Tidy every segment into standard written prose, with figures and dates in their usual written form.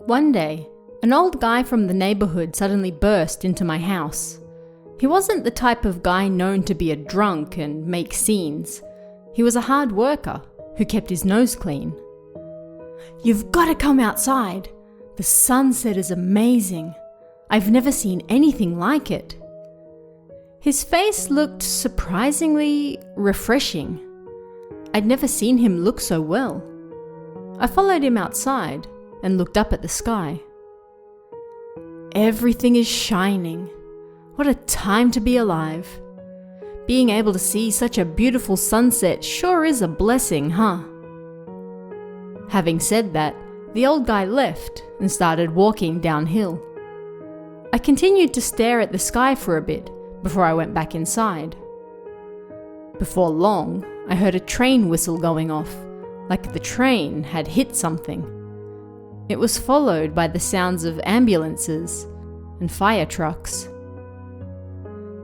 One day, an old guy from the neighborhood suddenly burst into my house. He wasn't the type of guy known to be a drunk and make scenes. He was a hard worker who kept his nose clean. "You've got to come outside. The sunset is amazing. I've never seen anything like it." His face looked surprisingly refreshing. I'd never seen him look so well. I followed him outside and looked up at the sky. Everything is shining. What a time to be alive. Being able to see such a beautiful sunset sure is a blessing, huh? Having said that, the old guy left and started walking downhill. I continued to stare at the sky for a bit before I went back inside. Before long, I heard a train whistle going off, like the train had hit something. It was followed by the sounds of ambulances and fire trucks.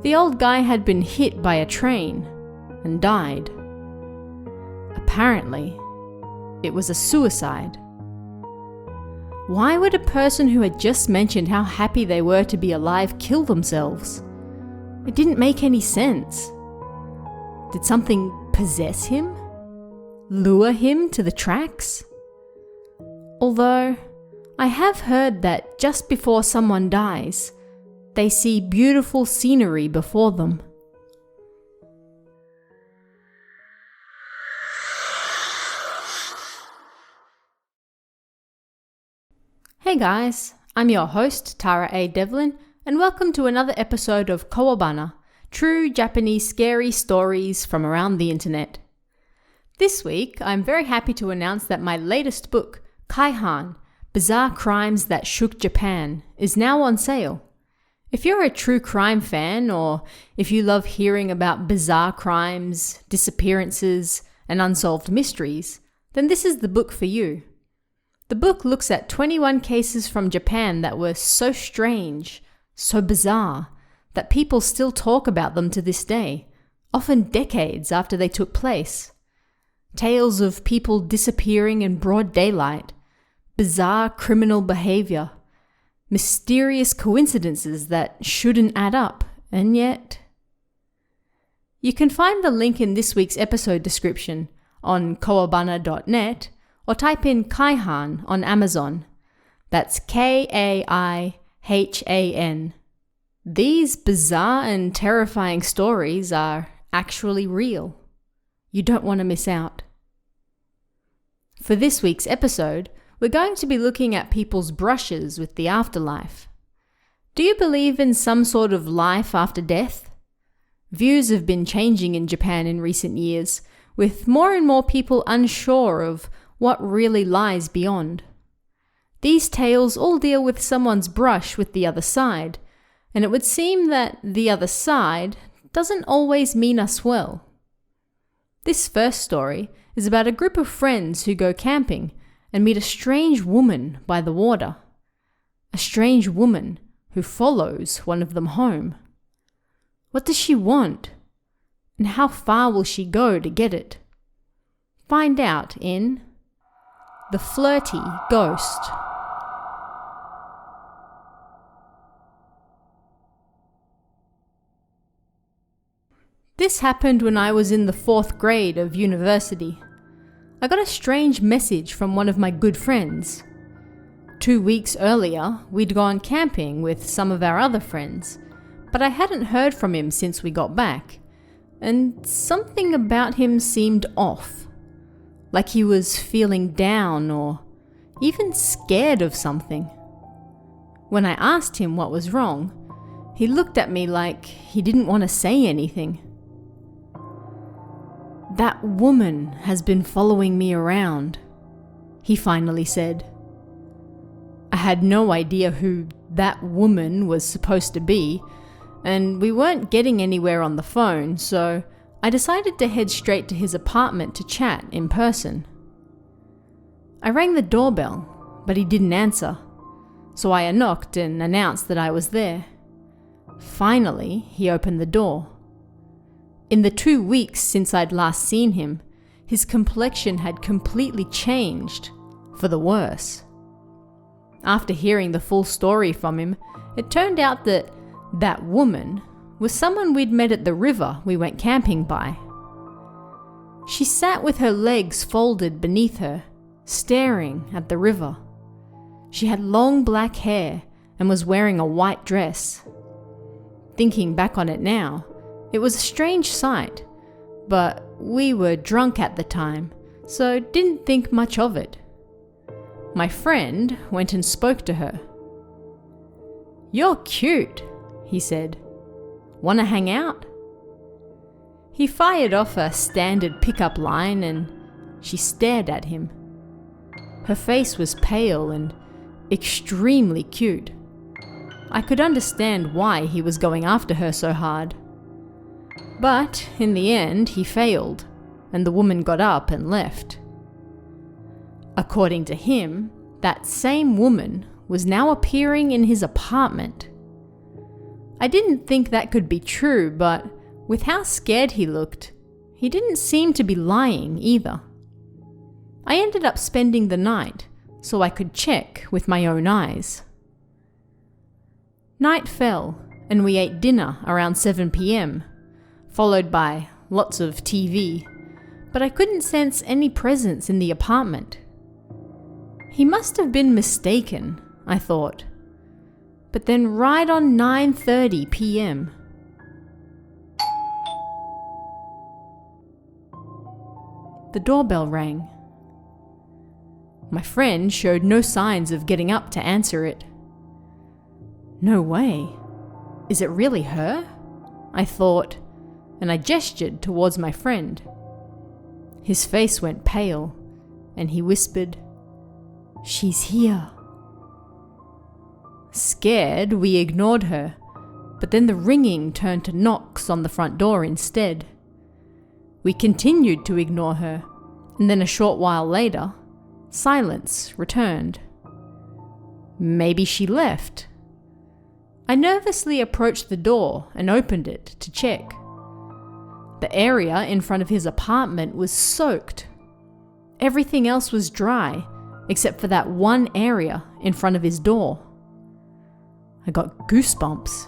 The old guy had been hit by a train and died. Apparently, it was a suicide. Why would a person who had just mentioned how happy they were to be alive kill themselves? It didn't make any sense. Did something possess him? Lure him to the tracks? Although, I have heard that just before someone dies, they see beautiful scenery before them. Hey guys, I'm your host, Tara A. Devlin, and welcome to another episode of Kowabana, true Japanese scary stories from around the internet. This week, I'm very happy to announce that my latest book, Kaihan, Bizarre Crimes That Shook Japan, is now on sale. If you're a true crime fan, or if you love hearing about bizarre crimes, disappearances, and unsolved mysteries, then this is the book for you. The book looks at 21 cases from Japan that were so strange, so bizarre, that people still talk about them to this day, often decades after they took place. Tales of people disappearing in broad daylight, bizarre criminal behavior, mysterious coincidences that shouldn't add up, and yet... You can find the link in this week's episode description on kowabana.net or type in Kaihan on Amazon. That's Kaihan. These bizarre and terrifying stories are actually real. You don't want to miss out. For this week's episode, we're going to be looking at people's brushes with the afterlife. Do you believe in some sort of life after death? Views have been changing in Japan in recent years, with more and more people unsure of what really lies beyond. These tales all deal with someone's brush with the other side, and it would seem that the other side doesn't always mean us well. This first story is about a group of friends who go camping and meet a strange woman by the water. A strange woman who follows one of them home. What does she want? And how far will she go to get it? Find out in The Flirty Ghost. This happened when I was in the 4th grade of university. I got a strange message from one of my good friends. 2 weeks earlier, we'd gone camping with some of our other friends, but I hadn't heard from him since we got back, and something about him seemed off. Like he was feeling down or even scared of something. When I asked him what was wrong, he looked at me like he didn't want to say anything. "That woman has been following me around," he finally said. I had no idea who that woman was supposed to be, and we weren't getting anywhere on the phone, so I decided to head straight to his apartment to chat in person. I rang the doorbell, but he didn't answer, so I knocked and announced that I was there. Finally, he opened the door. In the 2 weeks since I'd last seen him, his complexion had completely changed, for the worse. After hearing the full story from him, it turned out that that woman was someone we'd met at the river we went camping by. She sat with her legs folded beneath her, staring at the river. She had long black hair and was wearing a white dress. Thinking back on it now, it was a strange sight, but we were drunk at the time, so didn't think much of it. My friend went and spoke to her. "You're cute," he said. "Wanna hang out?" He fired off a standard pickup line and she stared at him. Her face was pale and extremely cute. I could understand why he was going after her so hard. But in the end, he failed, and the woman got up and left. According to him, that same woman was now appearing in his apartment. I didn't think that could be true, but with how scared he looked, he didn't seem to be lying either. I ended up spending the night so I could check with my own eyes. Night fell, and we ate dinner around 7 p.m, followed by lots of TV, but I couldn't sense any presence in the apartment. He must have been mistaken, I thought. But then right on 9:30 p.m, the doorbell rang. My friend showed no signs of getting up to answer it. No way. Is it really her? I thought, and I gestured towards my friend. His face went pale, and he whispered, "She's here." Scared, we ignored her, but then the ringing turned to knocks on the front door instead. We continued to ignore her, and then a short while later, silence returned. Maybe she left. I nervously approached the door and opened it to check. The area in front of his apartment was soaked. Everything else was dry, except for that one area in front of his door. I got goosebumps.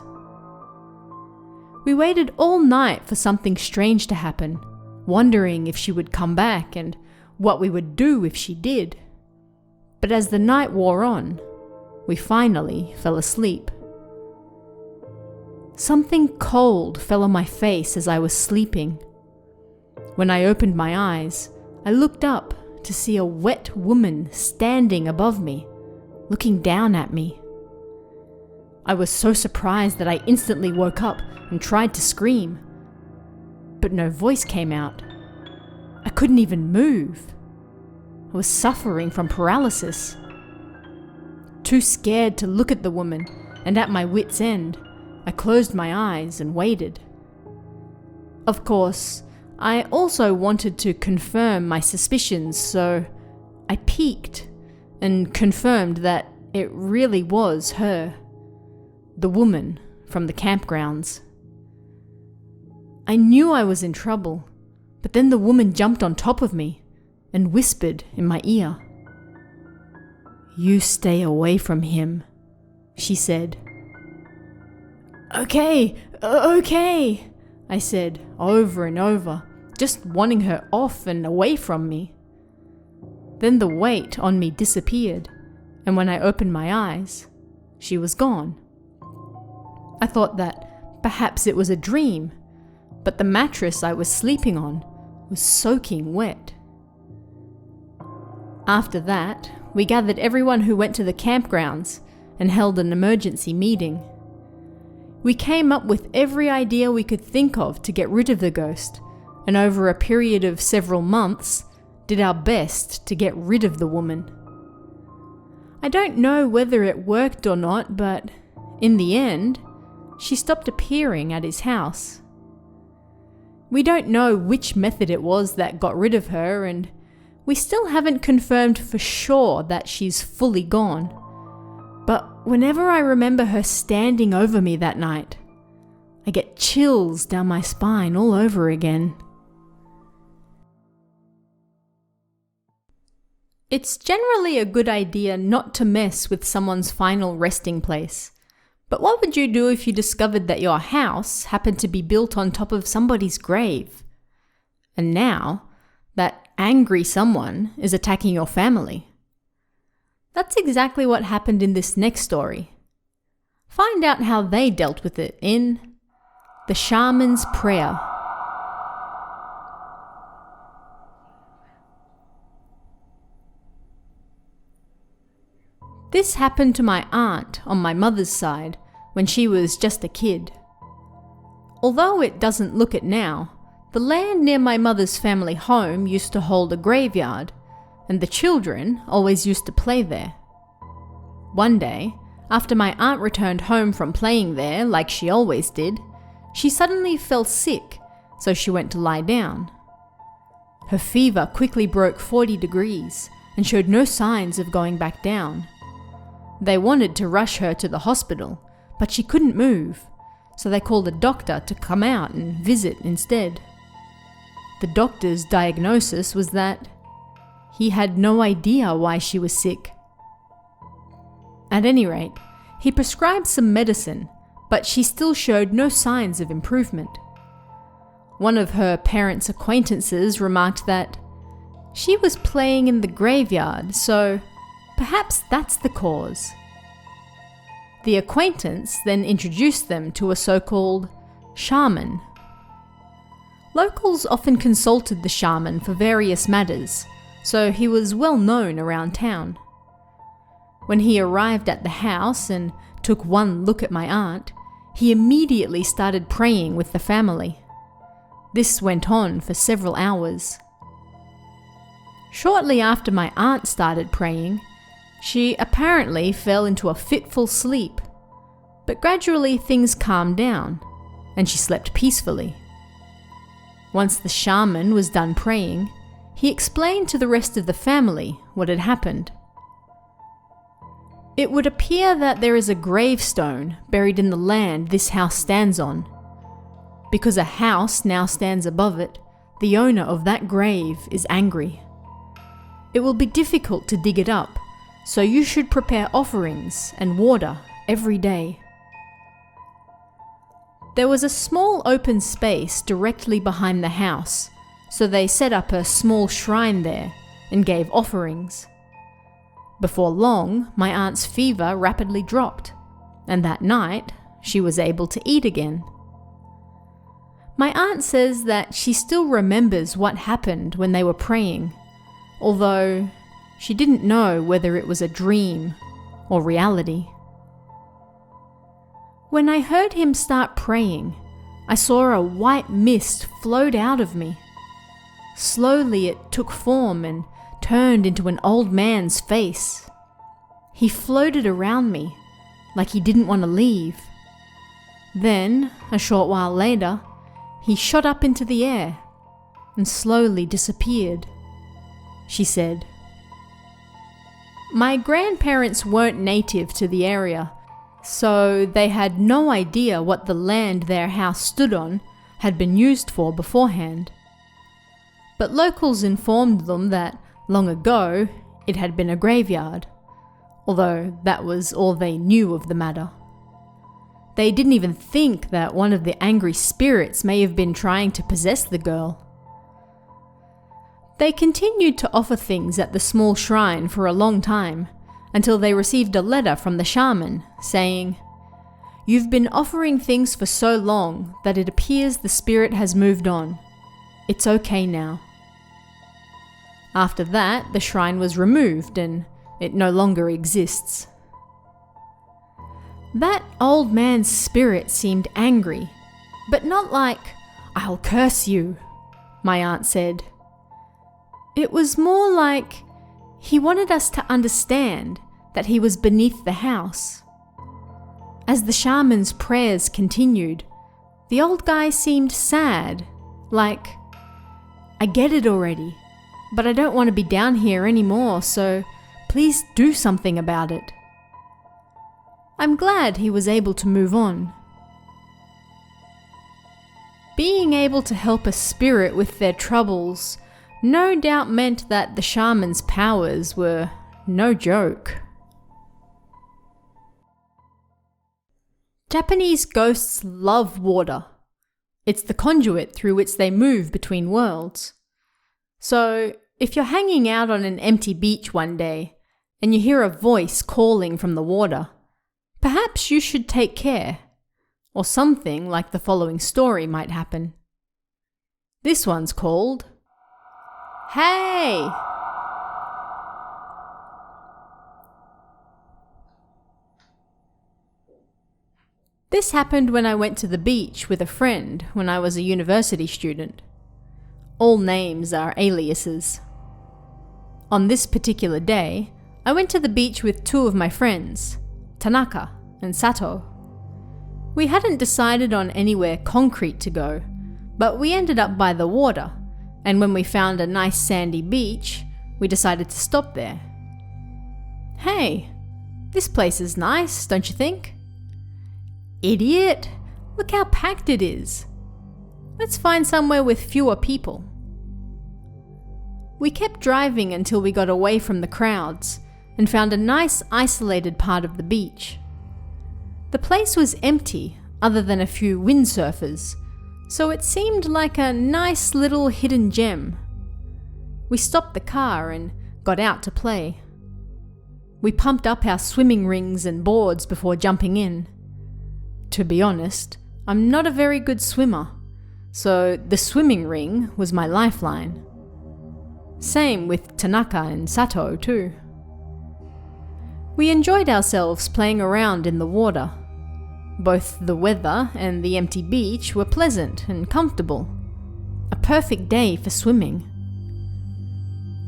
We waited all night for something strange to happen, wondering if she would come back and what we would do if she did. But as the night wore on, we finally fell asleep. Something cold fell on my face as I was sleeping. When I opened my eyes, I looked up to see a wet woman standing above me, looking down at me. I was so surprised that I instantly woke up and tried to scream, but no voice came out. I couldn't even move. I was suffering from paralysis. Too scared to look at the woman, and at my wit's end, I closed my eyes and waited. Of course, I also wanted to confirm my suspicions, so I peeked and confirmed that it really was her, the woman from the campgrounds. I knew I was in trouble, but then the woman jumped on top of me and whispered in my ear. "You stay away from him," she said. Okay, I said over and over, just wanting her off and away from me. Then the weight on me disappeared, and when I opened my eyes, she was gone. I thought that perhaps it was a dream, but the mattress I was sleeping on was soaking wet. After that, we gathered everyone who went to the campgrounds and held an emergency meeting. We came up with every idea we could think of to get rid of the ghost, and over a period of several months, did our best to get rid of the woman. I don't know whether it worked or not, but in the end, she stopped appearing at his house. We don't know which method it was that got rid of her, and we still haven't confirmed for sure that she's fully gone. But whenever I remember her standing over me that night, I get chills down my spine all over again. It's generally a good idea not to mess with someone's final resting place. But what would you do if you discovered that your house happened to be built on top of somebody's grave? And now, that angry someone is attacking your family. That's exactly what happened in this next story. Find out how they dealt with it in The Shaman's Prayer. This happened to my aunt on my mother's side when she was just a kid. Although it doesn't look it now, the land near my mother's family home used to hold a graveyard, and the children always used to play there. One day, after my aunt returned home from playing there like she always did, she suddenly fell sick, so she went to lie down. Her fever quickly broke 40 degrees and showed no signs of going back down. They wanted to rush her to the hospital, but she couldn't move, so they called a doctor to come out and visit instead. The doctor's diagnosis was that he had no idea why she was sick. At any rate, he prescribed some medicine, but she still showed no signs of improvement. One of her parents' acquaintances remarked that she was playing in the graveyard, so perhaps that's the cause. The acquaintance then introduced them to a so-called shaman. Locals often consulted the shaman for various matters, so he was well known around town. When he arrived at the house and took one look at my aunt, he immediately started praying with the family. This went on for several hours. Shortly after my aunt started praying, she apparently fell into a fitful sleep, but gradually things calmed down, and she slept peacefully. Once the shaman was done praying, he explained to the rest of the family what had happened. It would appear that there is a gravestone buried in the land this house stands on. Because a house now stands above it, the owner of that grave is angry. It will be difficult to dig it up, so you should prepare offerings and water every day. There was a small open space directly behind the house, so they set up a small shrine there and gave offerings. Before long, my aunt's fever rapidly dropped, and that night she was able to eat again. My aunt says that she still remembers what happened when they were praying, although she didn't know whether it was a dream or reality. When I heard him start praying, I saw a white mist float out of me. Slowly it took form and turned into an old man's face. He floated around me like he didn't want to leave. Then, a short while later, he shot up into the air and slowly disappeared, she said. My grandparents weren't native to the area, so they had no idea what the land their house stood on had been used for beforehand. But locals informed them that long ago it had been a graveyard, although that was all they knew of the matter. They didn't even think that one of the angry spirits may have been trying to possess the girl. They continued to offer things at the small shrine for a long time, until they received a letter from the shaman saying, "You've been offering things for so long that it appears the spirit has moved on. It's okay now." After that, the shrine was removed and it no longer exists. That old man's spirit seemed angry, but not like, "I'll curse you," my aunt said. It was more like he wanted us to understand that he was beneath the house. As the shaman's prayers continued, the old guy seemed sad, like, "I get it already, but I don't want to be down here anymore, so please do something about it." I'm glad he was able to move on. Being able to help a spirit with their troubles no doubt meant that the shaman's powers were no joke. Japanese ghosts love water. It's the conduit through which they move between worlds. So, if you're hanging out on an empty beach one day and you hear a voice calling from the water, perhaps you should take care, or something like the following story might happen. This one's called Hey! This happened when I went to the beach with a friend when I was a university student. All names are aliases. On this particular day, I went to the beach with two of my friends, Tanaka and Sato. We hadn't decided on anywhere concrete to go, but we ended up by the water, and when we found a nice sandy beach, we decided to stop there. Hey, this place is nice, don't you think? Idiot! Look how packed it is. Let's find somewhere with fewer people. We kept driving until we got away from the crowds and found a nice isolated part of the beach. The place was empty other than a few windsurfers, so it seemed like a nice little hidden gem. We stopped the car and got out to play. We pumped up our swimming rings and boards before jumping in. To be honest, I'm not a very good swimmer, so the swimming ring was my lifeline. Same with Tanaka and Sato too. We enjoyed ourselves playing around in the water. Both the weather and the empty beach were pleasant and comfortable. A perfect day for swimming.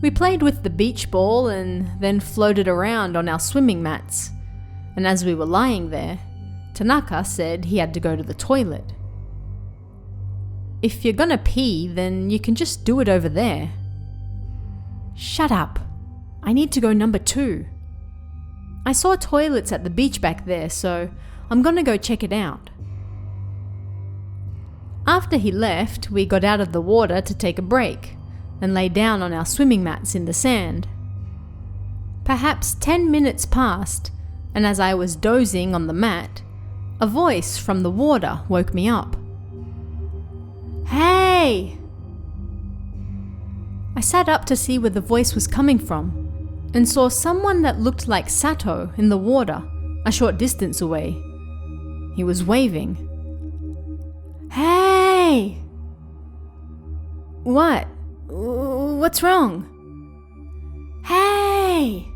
We played with the beach ball and then floated around on our swimming mats, and as we were lying there, Tanaka said he had to go to the toilet. If you're gonna pee, then you can just do it over there. Shut up. I need to go number 2. I saw toilets at the beach back there, so I'm gonna go check it out. After he left, we got out of the water to take a break and lay down on our swimming mats in the sand. Perhaps 10 minutes passed, and as I was dozing on the mat, a voice from the water woke me up. Hey! I sat up to see where the voice was coming from and saw someone that looked like Sato in the water a short distance away. He was waving. Hey! What? What's wrong? Hey!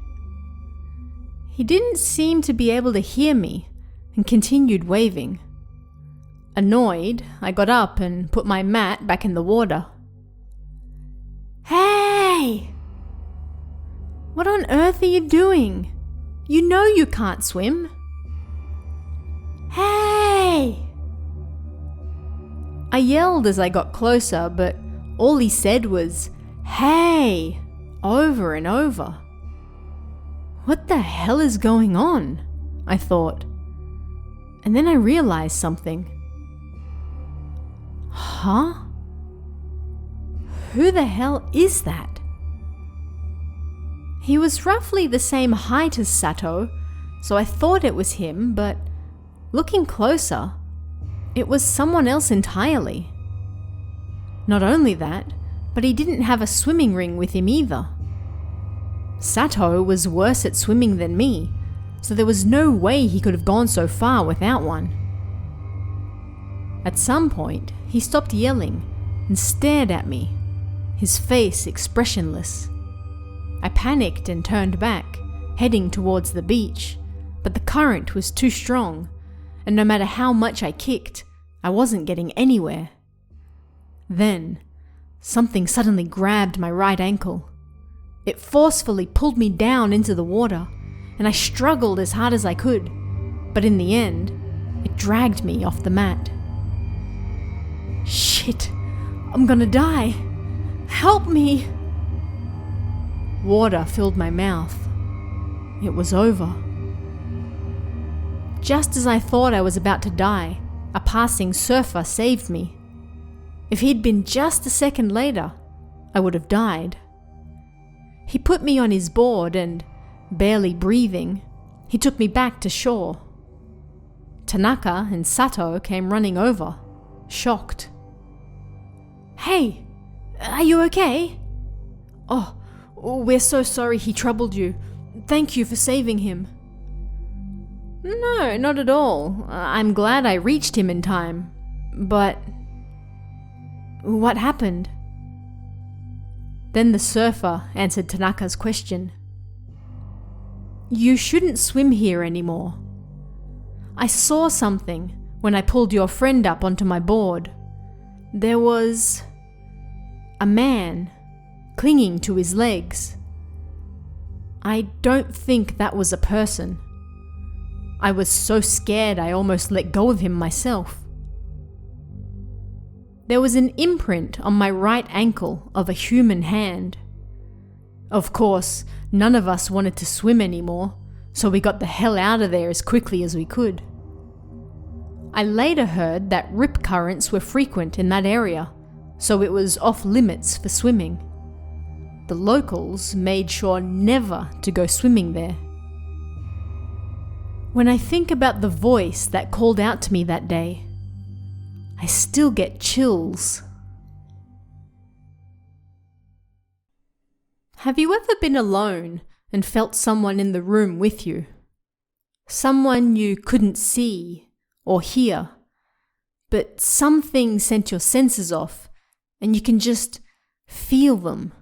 He didn't seem to be able to hear me and continued waving. Annoyed, I got up and put my mat back in the water. Hey! What on earth are you doing? You know you can't swim. Hey! I yelled as I got closer, but all he said was, "Hey!" over and over. What the hell is going on? I thought. And then I realized something. Huh? Who the hell is that? He was roughly the same height as Sato, so I thought it was him, but looking closer, it was someone else entirely. Not only that, but he didn't have a swimming ring with him either. Sato was worse at swimming than me, so there was no way he could have gone so far without one. At some point, he stopped yelling and stared at me, his face expressionless. I panicked and turned back, heading towards the beach, but the current was too strong, and no matter how much I kicked, I wasn't getting anywhere. Then, something suddenly grabbed my right ankle. It forcefully pulled me down into the water, and I struggled as hard as I could, but in the end, it dragged me off the mat. Shit, I'm gonna die. Help me! Water filled my mouth. It was over. Just as I thought I was about to die, a passing surfer saved me. If he'd been just a second later, I would have died. He put me on his board and, barely breathing, he took me back to shore. Tanaka and Sato came running over, shocked. "Hey, are you okay?" Oh, we're so sorry he troubled you. Thank you for saving him." "No, not at all. I'm glad I reached him in time. But what happened?" Then the surfer answered Tanaka's question. "You shouldn't swim here anymore. I saw something when I pulled your friend up onto my board. There was a man clinging to his legs. I don't think that was a person. I was so scared I almost let go of him myself. There was an imprint on my right ankle of a human hand. Of course, none of us wanted to swim anymore, so we got the hell out of there as quickly as we could. I later heard that rip currents were frequent in that area, so it was off limits for swimming. The locals made sure never to go swimming there. When I think about the voice that called out to me that day, I still get chills." Have you ever been alone and felt someone in the room with you? Someone you couldn't see or hear, but something sent your senses off and you can just feel them.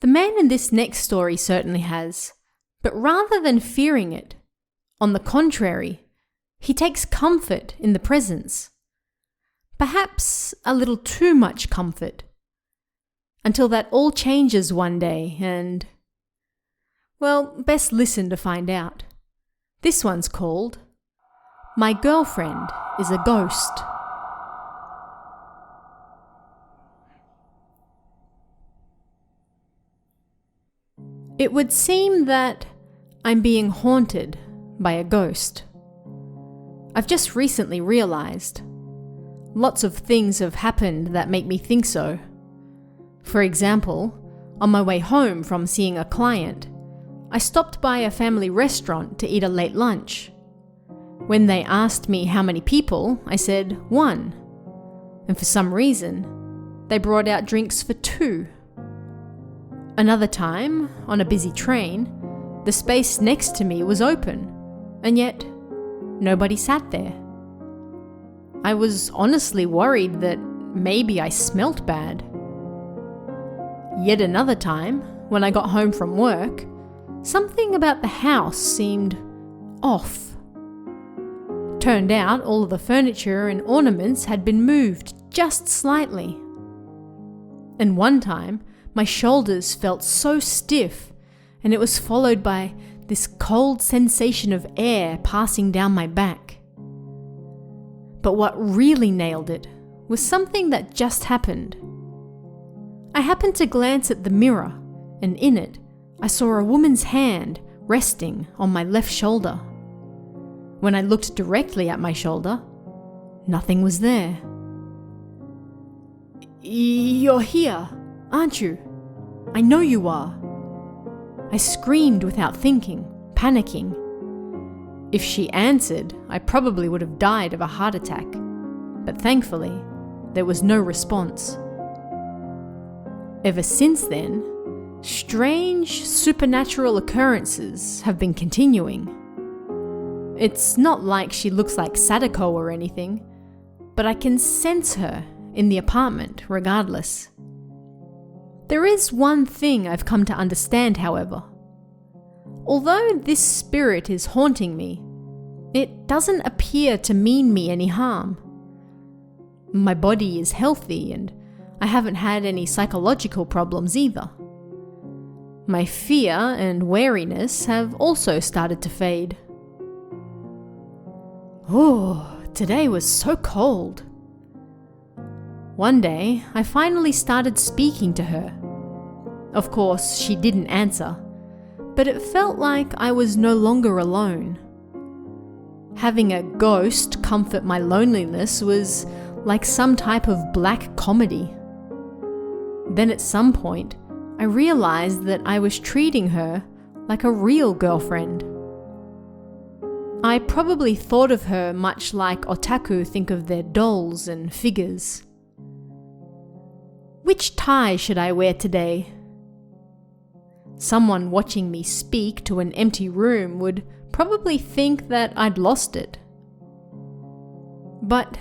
The man in this next story certainly has, but rather than fearing it, on the contrary, he takes comfort in the presence. Perhaps a little too much comfort. Until that all changes one day and... well, best listen to find out. This one's called My Girlfriend is a Ghost. It would seem that I'm being haunted by a ghost. I've just recently realized. Lots of things have happened that make me think so. For example, on my way home from seeing a client, I stopped by a family restaurant to eat a late lunch. When they asked me how many people, I said 1. And for some reason, they brought out drinks for 2. Another time, on a busy train, the space next to me was open, and yet nobody sat there. I was honestly worried that maybe I smelt bad. Yet another time, when I got home from work, something about the house seemed off. Turned out all of the furniture and ornaments had been moved just slightly. And one time, my shoulders felt so stiff, and it was followed by this cold sensation of air passing down my back. But what really nailed it was something that just happened. I happened to glance at the mirror, and in it, I saw a woman's hand resting on my left shoulder. When I looked directly at my shoulder, nothing was there. "You're here, aren't you? I know you are." I screamed without thinking, panicking. If she answered, I probably would have died of a heart attack, but thankfully, there was no response. Ever since then, strange supernatural occurrences have been continuing. It's not like she looks like Sadako or anything, but I can sense her in the apartment regardless. There is one thing I've come to understand, however. Although this spirit is haunting me, it doesn't appear to mean me any harm. My body is healthy and I haven't had any psychological problems either. My fear and wariness have also started to fade. Oh, today was so cold. One day, I finally started speaking to her. Of course, she didn't answer, but it felt like I was no longer alone. Having a ghost comfort my loneliness was like some type of black comedy. Then at some point, I realized that I was treating her like a real girlfriend. I probably thought of her much like otaku think of their dolls and figures. Which tie should I wear today? Someone watching me speak to an empty room would probably think that I'd lost it. But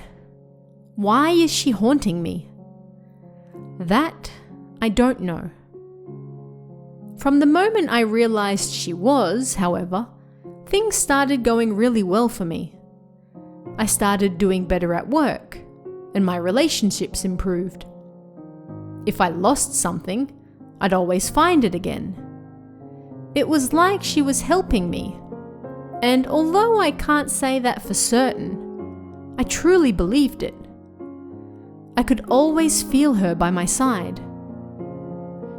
why is she haunting me? That I don't know. From the moment I realized she was, however, things started going really well for me. I started doing better at work, and my relationships improved. If I lost something, I'd always find it again. It was like she was helping me, and although I can't say that for certain, I truly believed it. I could always feel her by my side.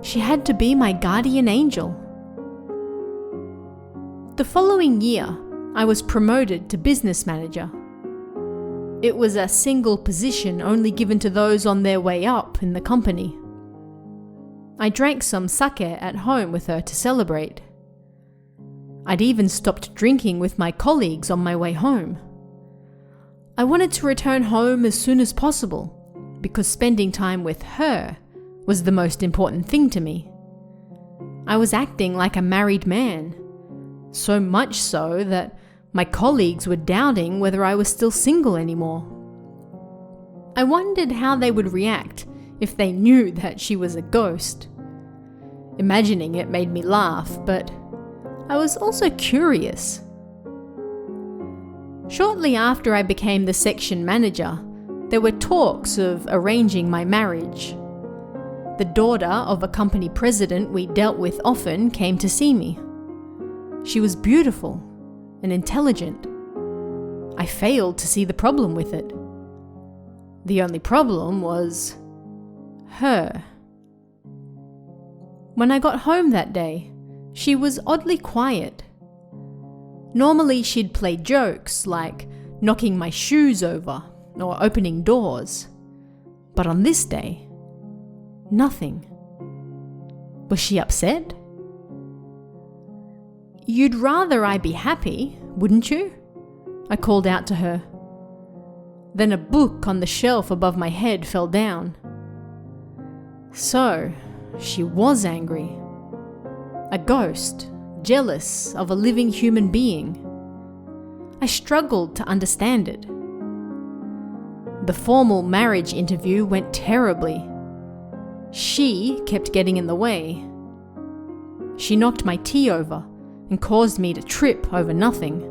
She had to be my guardian angel. The following year, I was promoted to business manager. It was a single position only given to those on their way up in the company. I drank some sake at home with her to celebrate. I'd even stopped drinking with my colleagues on my way home. I wanted to return home as soon as possible because spending time with her was the most important thing to me. I was acting like a married man, so much so that my colleagues were doubting whether I was still single anymore. I wondered how they would react if they knew that she was a ghost. Imagining it made me laugh, but I was also curious. Shortly after I became the section manager, there were talks of arranging my marriage. The daughter of a company president we dealt with often came to see me. She was beautiful and intelligent. I failed to see the problem with it. The only problem was her. When I got home that day, she was oddly quiet. Normally she'd play jokes like knocking my shoes over or opening doors. But on this day, nothing. Was she upset? "You'd rather I be happy, wouldn't you?" I called out to her. Then a book on the shelf above my head fell down. So, she was angry. A ghost, jealous of a living human being. I struggled to understand it. The formal marriage interview went terribly. She kept getting in the way. She knocked my tea over and caused me to trip over nothing.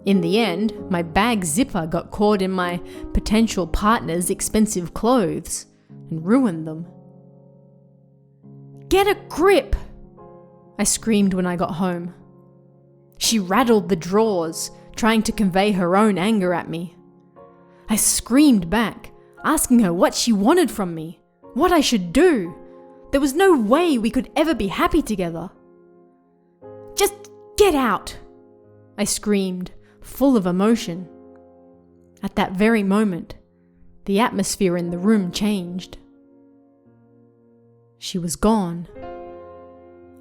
In the end, my bag zipper got caught in my potential partner's expensive clothes and ruined them. "Get a grip!" I screamed when I got home. She rattled the drawers, trying to convey her own anger at me. I screamed back, asking her what she wanted from me, what I should do. There was no way we could ever be happy together. "Just get out!" I screamed, full of emotion. At that very moment, the atmosphere in the room changed. She was gone.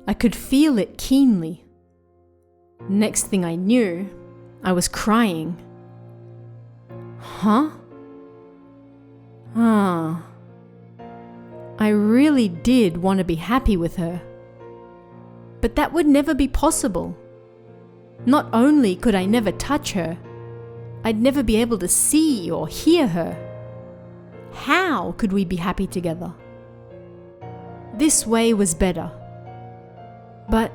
I could feel it keenly. Next thing I knew, I was crying. Huh? I really did want to be happy with her. But that would never be possible. Not only could I never touch her, I'd never be able to see or hear her. How could we be happy together? This way was better. But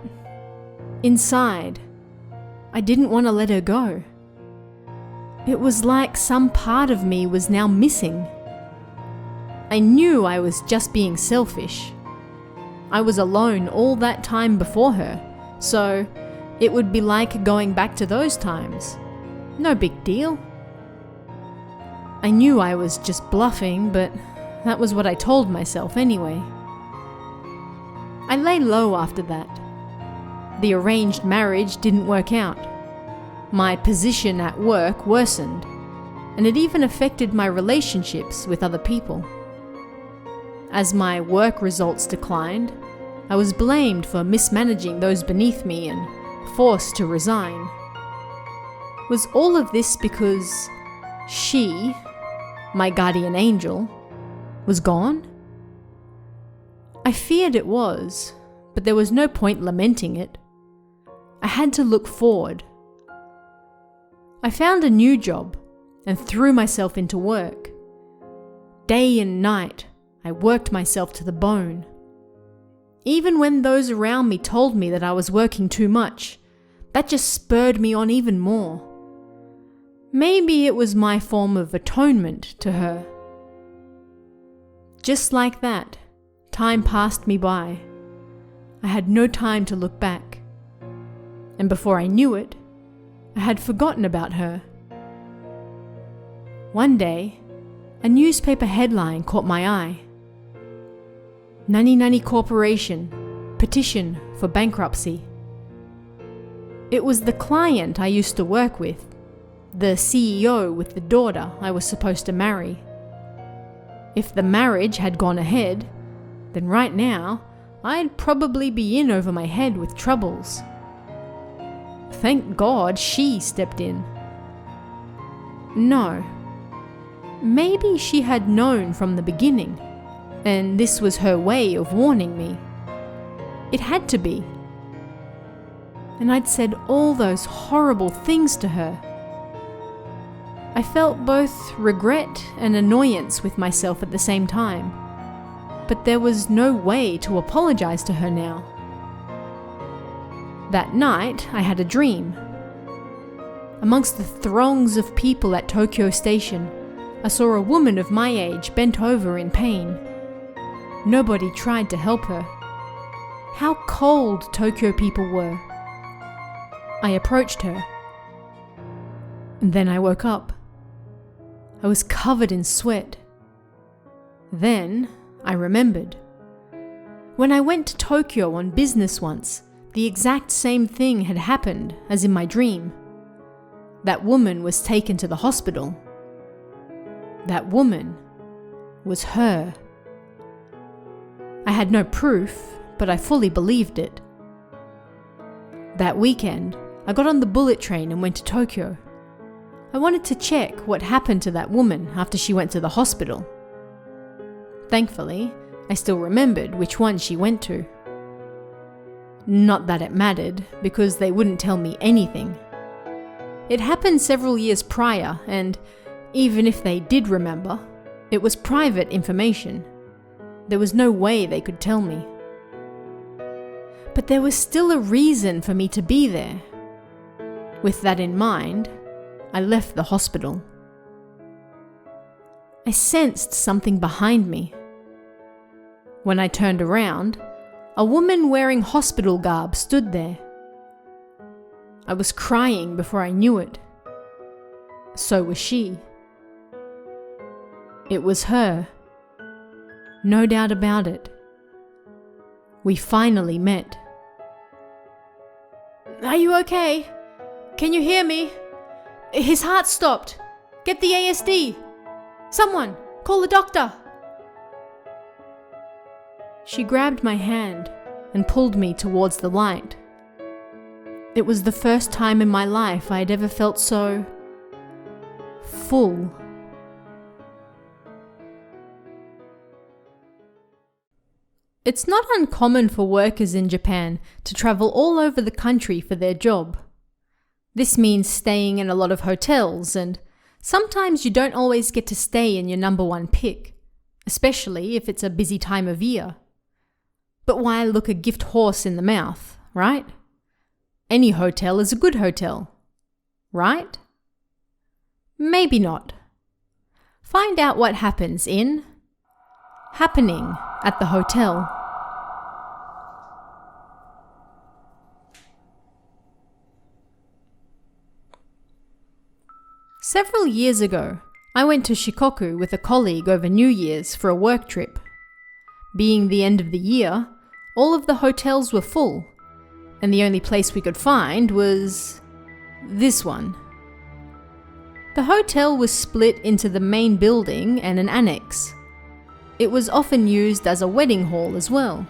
inside, I didn't want to let her go. It was like some part of me was now missing. I knew I was just being selfish. I was alone all that time before her, so it would be like going back to those times. No big deal. I knew I was just bluffing, but that was what I told myself anyway. I lay low after that. The arranged marriage didn't work out. My position at work worsened, and it even affected my relationships with other people. As my work results declined, I was blamed for mismanaging those beneath me and forced to resign. Was all of this because she, my guardian angel, was gone? I feared it was, but there was no point lamenting it. I had to look forward. I found a new job and threw myself into work. Day and night, I worked myself to the bone. Even when those around me told me that I was working too much, that just spurred me on even more. Maybe it was my form of atonement to her. Just like that, time passed me by. I had no time to look back. And before I knew it, I had forgotten about her. One day, a newspaper headline caught my eye. Nani Nani Corporation, petition for bankruptcy. It was the client I used to work with, the CEO with the daughter I was supposed to marry. If the marriage had gone ahead, then right now, I'd probably be in over my head with troubles. Thank God she stepped in. No. Maybe she had known from the beginning, and this was her way of warning me. It had to be. And I'd said all those horrible things to her. I felt both regret and annoyance with myself at the same time, but there was no way to apologize to her now. That night, I had a dream. Amongst the throngs of people at Tokyo Station, I saw a woman of my age bent over in pain. Nobody tried to help her. How cold Tokyo people were. I approached her. And then I woke up. I was covered in sweat. Then I remembered. When I went to Tokyo on business once, the exact same thing had happened as in my dream. That woman was taken to the hospital. That woman was her. I had no proof, but I fully believed it. That weekend, I got on the bullet train and went to Tokyo. I wanted to check what happened to that woman after she went to the hospital. Thankfully, I still remembered which one she went to. Not that it mattered, because they wouldn't tell me anything. It happened several years prior, and even if they did remember, it was private information. There was no way they could tell me. But there was still a reason for me to be there. With that in mind, I left the hospital. I sensed something behind me. When I turned around, a woman wearing hospital garb stood there. I was crying before I knew it. So was she. It was her. No doubt about it. We finally met. Are you okay? Can you hear me? His heart stopped. Get the ASD. Someone, call the doctor. She grabbed my hand and pulled me towards the light. It was the first time in my life I had ever felt so full. It's not uncommon for workers in Japan to travel all over the country for their job. This means staying in a lot of hotels, and sometimes you don't always get to stay in your number one pick, especially if it's a busy time of year. But why look a gift horse in the mouth, right? Any hotel is a good hotel, right? Maybe not. Find out what happens in Happening at the Hotel. Several years ago, I went to Shikoku with a colleague over New Year's for a work trip. Being the end of the year, all of the hotels were full, and the only place we could find was this one. The hotel was split into the main building and an annex. It was often used as a wedding hall as well.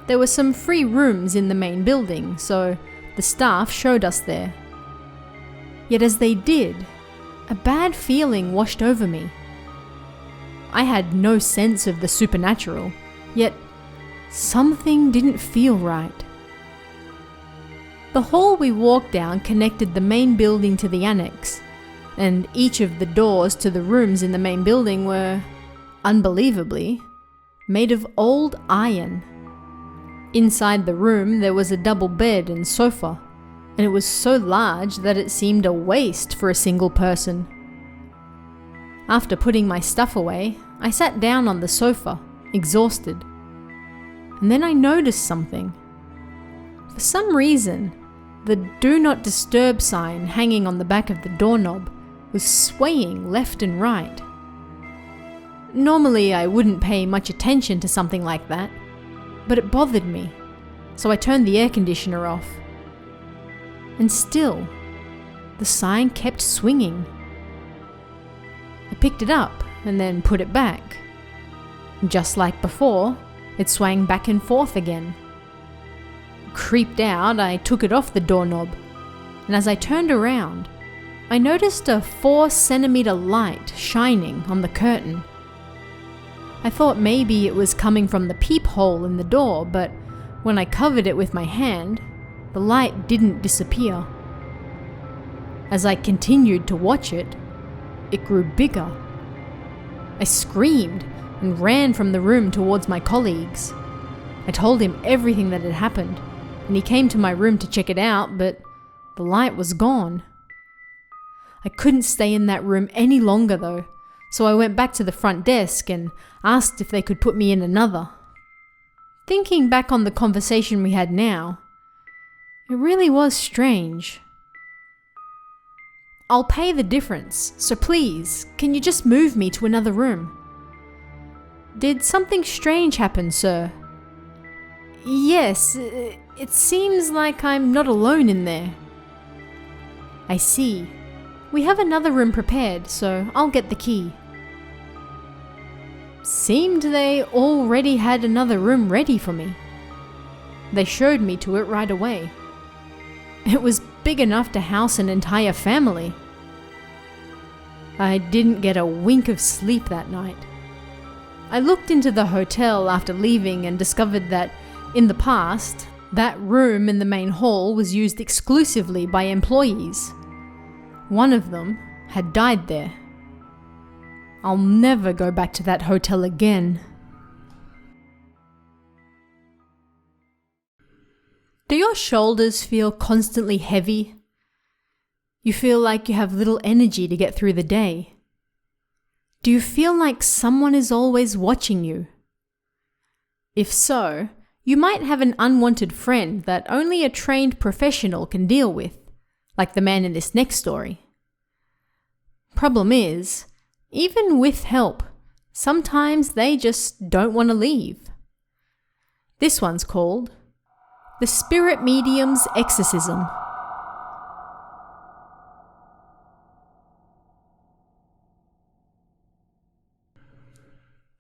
There were some free rooms in the main building, so the staff showed us there. Yet as they did, a bad feeling washed over me. I had no sense of the supernatural, yet something didn't feel right. The hall we walked down connected the main building to the annex, and each of the doors to the rooms in the main building were, unbelievably, made of old iron. Inside the room there was a double bed and sofa, and it was so large that it seemed a waste for a single person. After putting my stuff away, I sat down on the sofa, exhausted. And then I noticed something. For some reason, the "Do Not Disturb" sign hanging on the back of the doorknob was swaying left and right. Normally I wouldn't pay much attention to something like that, but it bothered me, so I turned the air conditioner off. And still, the sign kept swinging. I picked it up and then put it back. Just like before, it swang back and forth again. Creeped out, I took it off the doorknob, and as I turned around, I noticed a 4-centimeter light shining on the curtain. I thought maybe it was coming from the peephole in the door, but when I covered it with my hand, the light didn't disappear. As I continued to watch it, it grew bigger. I screamed and ran from the room towards my colleagues. I told him everything that had happened, and he came to my room to check it out, but the light was gone. I couldn't stay in that room any longer though, so I went back to the front desk and asked if they could put me in another. Thinking back on the conversation we had now, it really was strange. "I'll pay the difference, so please, can you just move me to another room?" "Did something strange happen, sir?" "Yes, it seems like I'm not alone in there." "I see. We have another room prepared, so I'll get the key." Seemed they already had another room ready for me. They showed me to it right away. It was big enough to house an entire family. I didn't get a wink of sleep that night. I looked into the hotel after leaving and discovered that, in the past, that room in the main hall was used exclusively by employees. One of them had died there. I'll never go back to that hotel again. Do your shoulders feel constantly heavy? You feel like you have little energy to get through the day? Do you feel like someone is always watching you? If so, you might have an unwanted friend that only a trained professional can deal with, like the man in this next story. Problem is, even with help, sometimes they just don't want to leave. This one's called The Spirit Medium's Exorcism.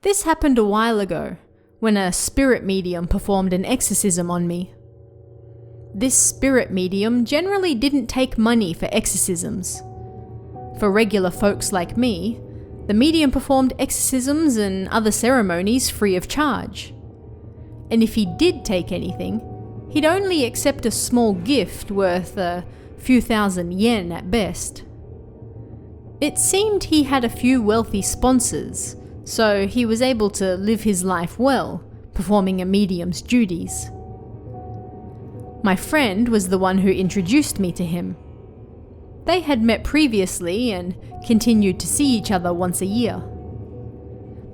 This happened a while ago, when a spirit medium performed an exorcism on me. This spirit medium generally didn't take money for exorcisms. For regular folks like me, the medium performed exorcisms and other ceremonies free of charge. And if he did take anything, he'd only accept a small gift worth a few thousand yen at best. It seemed he had a few wealthy sponsors, so he was able to live his life well, performing a medium's duties. My friend was the one who introduced me to him. They had met previously and continued to see each other once a year.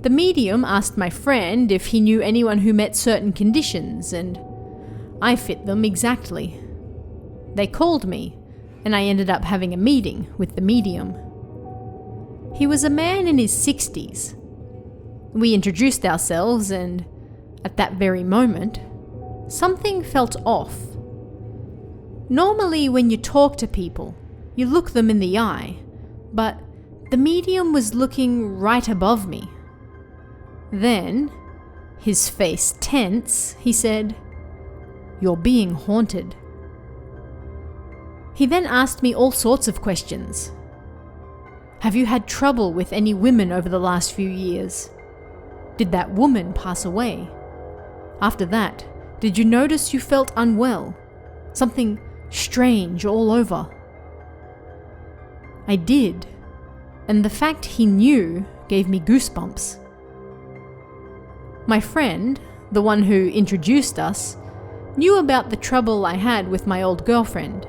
The medium asked my friend if he knew anyone who met certain conditions, and I fit them exactly. They called me, and I ended up having a meeting with the medium. He was a man in his 60s. We introduced ourselves, and at that very moment, something felt off. Normally, when you talk to people, you look them in the eye, but the medium was looking right above me. Then, his face tense, he said, "You're being haunted." He then asked me all sorts of questions. Have you had trouble with any women over the last few years? Did that woman pass away? After that, did you notice you felt unwell? Something strange all over? I did, and the fact he knew gave me goosebumps. My friend, the one who introduced us, knew about the trouble I had with my old girlfriend.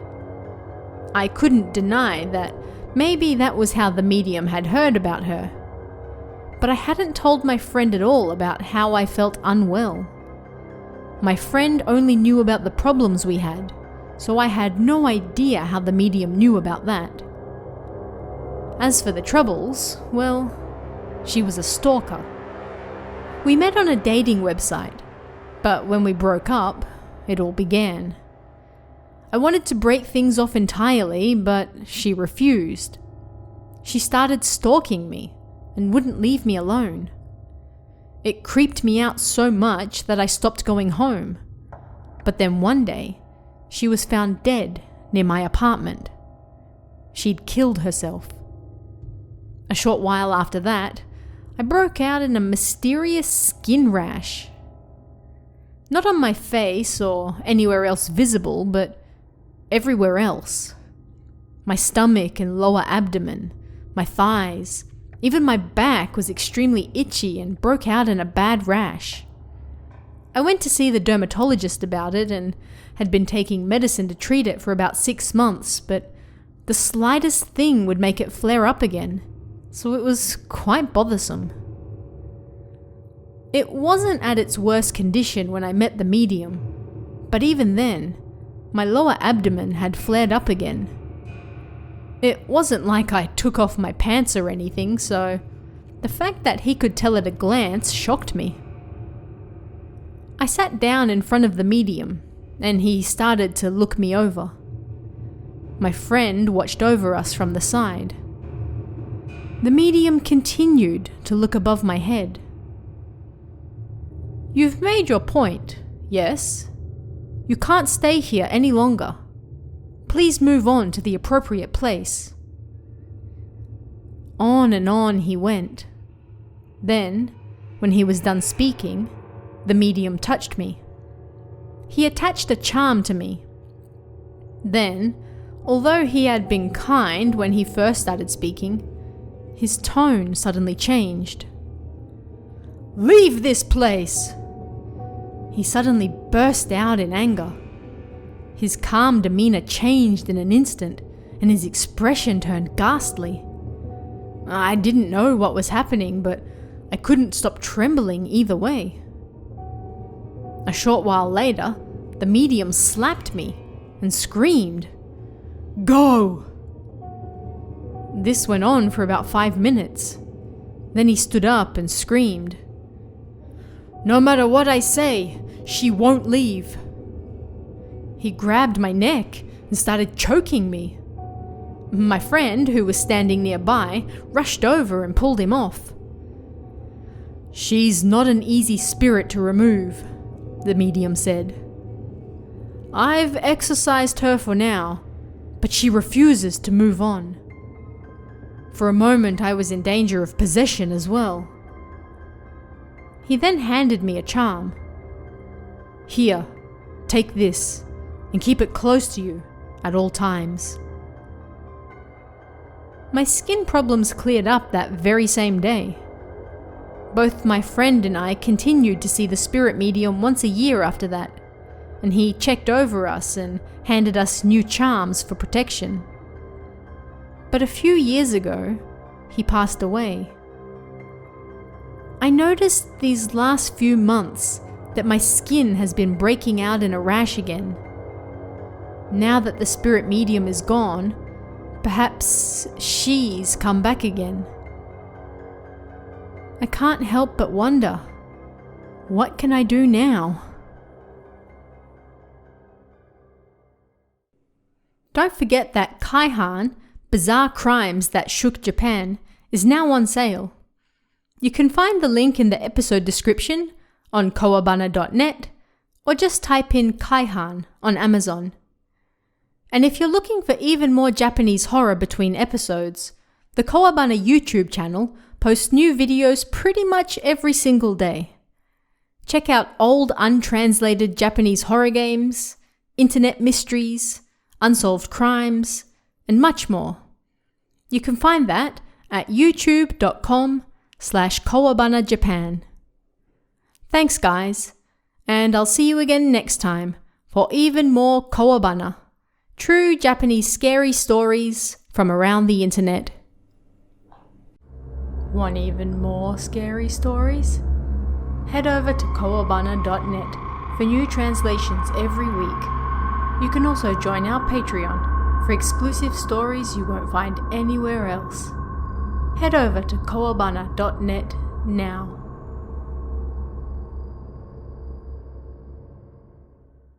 I couldn't deny that maybe that was how the medium had heard about her. But I hadn't told my friend at all about how I felt unwell. My friend only knew about the problems we had, so I had no idea how the medium knew about that. As for the troubles, well, she was a stalker. We met on a dating website, but when we broke up, it all began. I wanted to break things off entirely, but she refused. She started stalking me and wouldn't leave me alone. It creeped me out so much that I stopped going home. But then one day, she was found dead near my apartment. She'd killed herself. A short while after that, I broke out in a mysterious skin rash. Not on my face or anywhere else visible, but everywhere else. My stomach and lower abdomen, my thighs, even my back was extremely itchy and broke out in a bad rash. I went to see the dermatologist about it and had been taking medicine to treat it for about 6 months, but the slightest thing would make it flare up again, so it was quite bothersome. It wasn't at its worst condition when I met the medium, but even then, my lower abdomen had flared up again. It wasn't like I took off my pants or anything, so the fact that he could tell at a glance shocked me. I sat down in front of the medium, and he started to look me over. My friend watched over us from the side. The medium continued to look above my head. "You've made your point, yes? You can't stay here any longer. Please move on to the appropriate place." On and on he went. Then, when he was done speaking, the medium touched me. He attached a charm to me. Then, although he had been kind when he first started speaking, his tone suddenly changed. "Leave this place!" He suddenly burst out in anger. His calm demeanor changed in an instant, and his expression turned ghastly. I didn't know what was happening, but I couldn't stop trembling either way. A short while later, the medium slapped me and screamed, "Go!" This went on for about 5 minutes. Then he stood up and screamed, "No matter what I say, she won't leave." He grabbed my neck and started choking me. My friend, who was standing nearby, rushed over and pulled him off. "She's not an easy spirit to remove," the medium said. "I've exorcised her for now, but she refuses to move on." For a moment I was in danger of possession as well. He then handed me a charm. "Here, take this, and keep it close to you at all times." My skin problems cleared up that very same day. Both my friend and I continued to see the spirit medium once a year after that, and he checked over us and handed us new charms for protection. But a few years ago, he passed away. I noticed these last few months that my skin has been breaking out in a rash again. Now that the spirit medium is gone, perhaps she's come back again. I can't help but wonder, what can I do now? Don't forget that Kaihan, Bizarre Crimes That Shook Japan, is now on sale. You can find the link in the episode description on kowabana.net or just type in Kaihan on Amazon. And if you're looking for even more Japanese horror between episodes, the Kowabana YouTube channel posts new videos pretty much every single day. Check out old untranslated Japanese horror games, internet mysteries, unsolved crimes, and much more. You can find that at youtube.com/Kowabana Japan. Thanks guys, and I'll see you again next time for even more Kowabana, true Japanese scary stories from around the internet. Want even more scary stories? Head over to kowabana.net for new translations every week. You can also join our Patreon for exclusive stories you won't find anywhere else. Head over to kowabana.net now.